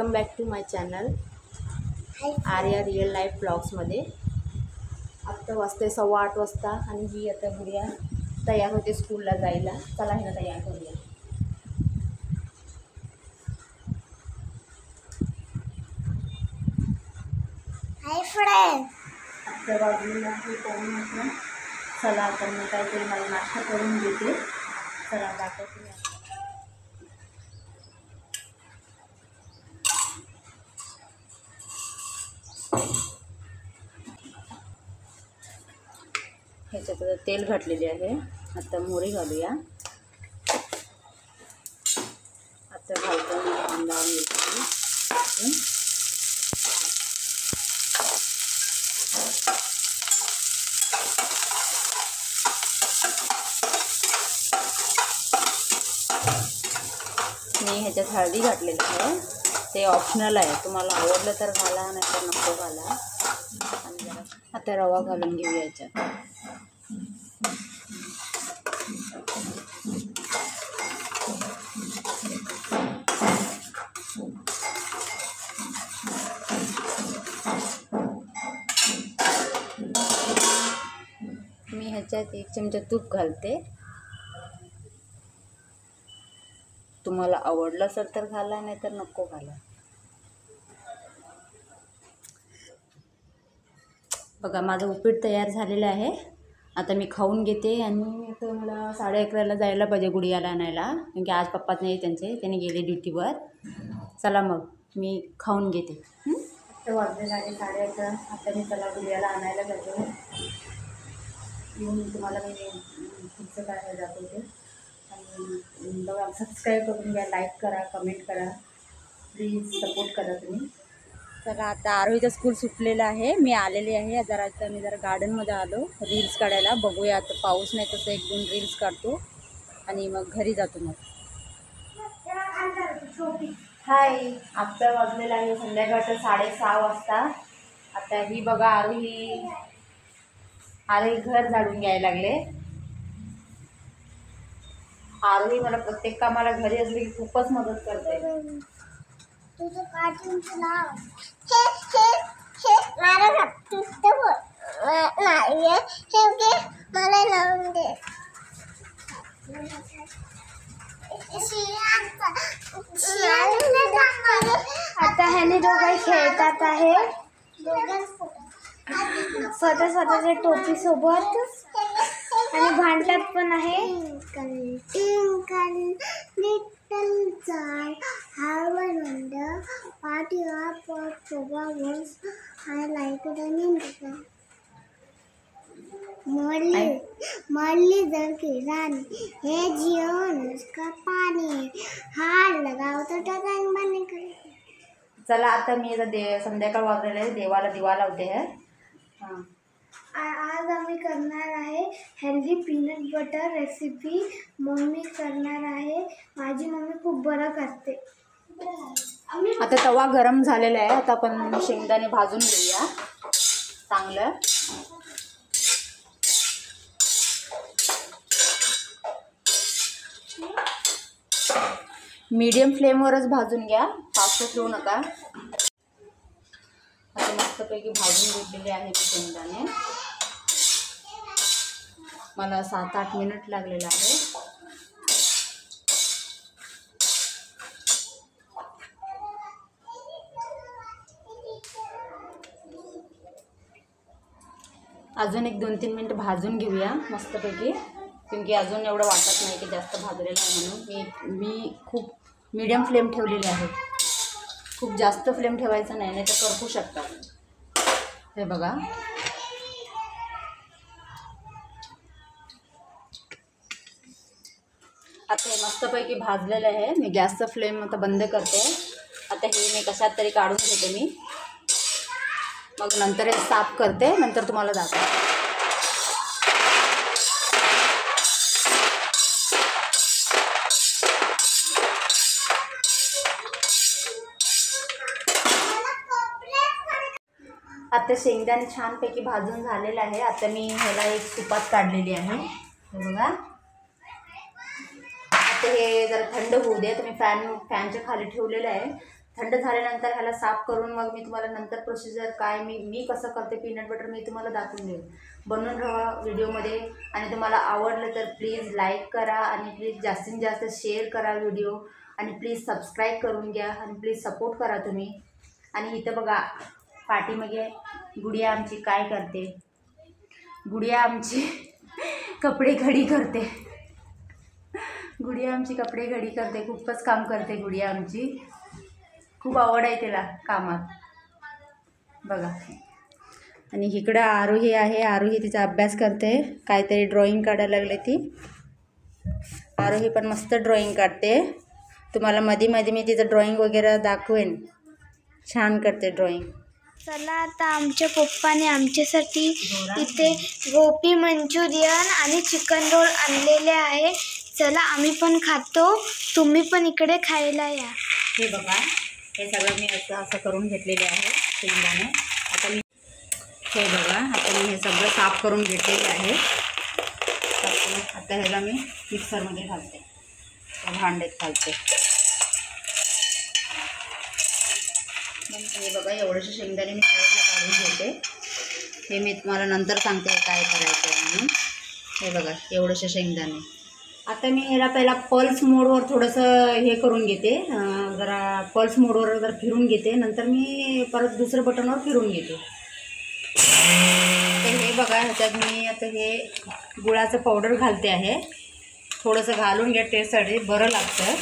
Welcome back to my channel Arya real life ब्लॉग्समध्ये. आत्ता वाजते 8:15 वाजता आणि ही आता गुडिया तयार होते स्कूलला जायला. चला हिला तयार करूया. हाय फ्रेंड, आत्ता बाजूला हे पाहून म्हटलं चला तर मी काहीतरी मला नाश्ता करून घेते. चला दाखवते. ह्याच्यात तेल घातलेले आहे. आता मोहरी घालूया. आता घालतो मी कांदा मिरची. मी ह्याच्यात हळदी घातलेली आहे. ते ऑप्शनल आहे, तुम्हाला आवडलं तर घाला नाही तर नको घाला. आणि जरा आता रवा घालून घेऊया याच्यात. मी ह्याच्यात 1 चमचा तूप घालते. तुम्हाला आवडलं असेल तर घाला नाही तर नको घाला. बघा माझं उपीट तयार झालेलं आहे. आता मी खाऊन घेते आणि आता मला 11:30ला जायला पाहिजे गुडियाला आणायला, कारण की आज पप्पाच नाही त्यांनी गेले ड्युटीवर. चला मग मी खाऊन घेते. आता वाजलेलं आहे 11:30. आता मी चला गुडियाला आणायला जाते. येऊन तुम्हाला मी पुढचं काय दाखवते. आणि बघा, सबस्क्राईब करून घ्या, लाईक करा, कमेंट करा, प्लीज सपोर्ट करा तुम्ही. तर आता आरोहीचं स्कूल सुटलेलं आहे. मी आलेली आहे आता मी जरा गार्डनमध्ये आलो रील्स काढायला. बघूया आता पाऊस नाही तसं 1-2 रील्स काढतो आणि मग घरी जातो. मग हाय, आता वाजलेलं आहे संध्याकाळचं 6:30 वाजता. आता ही बघा आरोही घर झाडून घ्यायला लागले. आरोही मला प्रत्येक कामाला घरी असली की खूपच मदत करते. तुझं कार्टून लाव. हे मला नाही हे मला लावून दे. आता ह्याने दोघं खेळतात आहे स्वतःच्या टोपी सोबत आणि भांडतात पण आहे. मरली जर की रानी हे जीवन उसका पाणी हार लगाव तो बने कर. चला आता मी संध्याकाळ वाजलेलं आहे, देवाला दिवा लावते आहे. आज आम्ही करणार आहे healthy peanut butter recipe. Mummy करणार आहे. माझी मम्मी खूप बरं करते. आता तवा गरम झालेला आहे. आता आपण शेंगदाणे भाजून घेऊया चांगलं. मीडियम फ्लेमवरच भाजून घ्या, फास्ट ठेवू नका. आता मस्तपैकी भाजून घेतलेले आहे शेंगदाणे. मला 7-8 मिनिट लागलेलं आहे. अजून 1-2-3 मिनिट भाजून घेऊया मस्तपैकी, कारण की अजून एवढं वाटत नाही की जास्त भाजलेलं आहे म्हणून. मी खूप मीडियम फ्लेम ठेवलेली आहे. खूप जास्त फ्लेम ठेवायचा नाही तर करपू शकतात. हे बघा, आता हे मस्तपैकी भाजलेलं आहे. मी गॅसचा फ्लेम आता बंद करते. आता हे मी कशात तरी काढून घेते मी, मग नंतर हे साफ करते, नंतर तुम्हाला दाखवते. आता शेंगदाणे छानपैकी भाजून झालेलं आहे. आता मी ह्याला एक तुपात काढलेली आहे. हे बघा, आता हे जरा थंड होऊ दे. तर मी फॅनच्या खाली ठेवलेलं आहे. थंड झाल्यानंतर ह्याला साफ करून मग मी तुम्हाला नंतर प्रोसिजर काय मी कसं करते पीनट बटर मी तुम्हाला दाखवून देईन. बनवून राहा व्हिडिओमध्ये. आणि तुम्हाला आवडलं तर प्लीज लाईक करा आणि प्लीज जास्तीत जास्त शेअर करा व्हिडिओ. आणि प्लीज सबस्क्राईब करून घ्या आणि प्लीज सपोर्ट करा तुम्ही. आणि इथं बघा पाठीमागे गुडिया आमची काय करते. गुडिया आमची कपडे घडी करते. गुडिया आमची कपडे घडी करते. खूपच काम करते गुडिया आमची. खूप आवड आहे तिला कामात बघा. आणि इकडं आरोही आहे. आरोही तिचा अभ्यास करते. काहीतरी ड्रॉइंग काढायला लागले ती. आरोही पण मस्त ड्रॉइंग काढते. तुम्हाला मध्ये मध्ये मी तिचं ड्रॉइंग वगैरे दाखवेन. छान करते ड्रॉइंग. चला आता आमच्या पप्पाने आमच्यासाठी इथे गोबी मंचुरियन आणि चिकन रोल आणलेले आहे. चला आम्ही पण खातो. तुम्ही पण इकडे खायला या. हे बघा हे सगळं मी असं करून घेतलेले आहे शेंगदाणे. आता मी हे बघा आता मी हे सगळं साफ करून घेतलेले आहे. आता ह्याला मी मिक्सरमध्ये घालते. भांड्यात घालते. हे बघा एवढेसे शेंगदाणे मी साईडला काढून घेते. हे मी तुम्हाला नंतर सांगते काय करायचं आहे म्हणून. हे बघा एवढेसे शेंगदाणे. आता मी ह्याला पहिला पल्स मोडवर थोडंसं हे करून घेते. जरा पल्स मोडवर जरा फिरून घेते. नंतर मी परत दुसरं बटनवर फिरून घेते. तर हे बघा ह्याच्यात मी आता हे गुळाचं पावडर घालते आहे. थोडंसं घालून घ्या टेस्टसाठी बरं लागतं.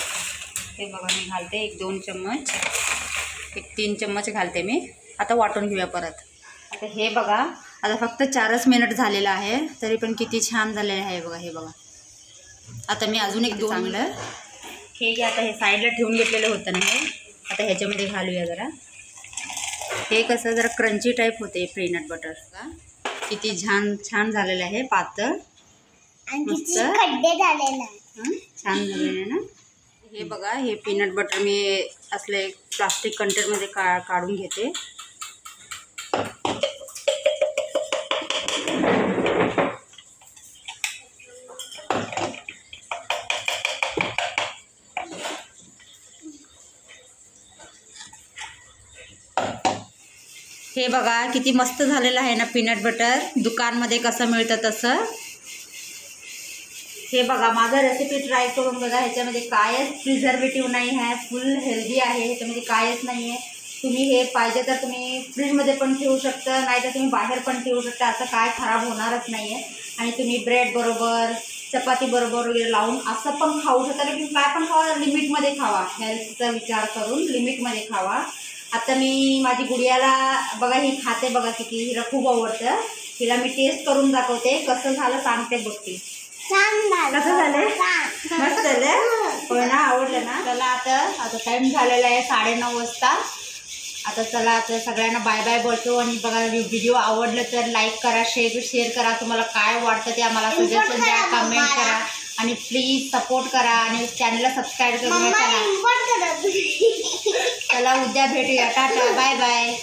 हे बघा मी घालते 1-2 चम्मच. 1-3 चम्मच घालते मी. आता वाटून घेऊया परत. आता हे बघा आता फक्त 4च मिनिट झालेलं आहे तरी पण किती छान झालेलं आहे बघा. हे बघा आता मी अजून एक चांगलं हे आता हे साईडला ठेवून घेतलेलं होतं ना. हे आता ह्याच्यामध्ये घालूया जरा. हे कसं जरा क्रंची टाईप होते पीनट बटर. किती छान झालेलं आहे. पातळ मस्त छान झालेलं आहे ना. हे बघा हे पीनट बटर मी असले प्लास्टिक कंटेनरमध्ये काढून घेते. हे बघा किती मस्त झालेलं आहे ना पीनट बटर. दुकानमध्ये कसं मिळतं तसं. हे बघा माझं रेसिपी ट्राय करून बघा. ह्याच्यामध्ये कायच प्रिझर्वेटिव्ह नाही आहे. फुल हेल्दी आहे. ह्याच्यामध्ये कायच नाही आहे. तुम्ही हे पाहिजे तर तुम्ही फ्रीजमध्ये पण ठेवू शकता नाही तर तुम्ही बाहेर पण ठेवू शकता. असं काय खराब होणारच नाही आहे. आणि तुम्ही ब्रेड बरोबर चपाती बरोबर वगैरे लावून असं पण खाऊ शकता. लेकिन काय पण खावा लिमिटमध्ये खावा. हेल्थचा विचार करून लिमिटमध्ये खावा. आता मी माझी गुडियाला बघा ही खाते बघा किती. हिला खूप आवडतं. हिला मी टेस्ट करून दाखवते कसं झालं सांगते बघते. कसं झालं मस्त झालं होय ना. आवडलं ना. चला आता टाईम झालेला आहे 9:30 वाजता. आता चला आता सगळ्यांना बाय बाय बोलतो. आणि बघा व्हिडिओ आवडलं तर लाईक करा शेअर करा. तुम्हाला काय वाटतं ते आम्हाला सजेशन द्या. कमेंट करा आणि प्लीज सपोर्ट करा आणि चॅनलला सबस्क्राईब करून चला. चला उद्या भेटूया. Tata bye bye.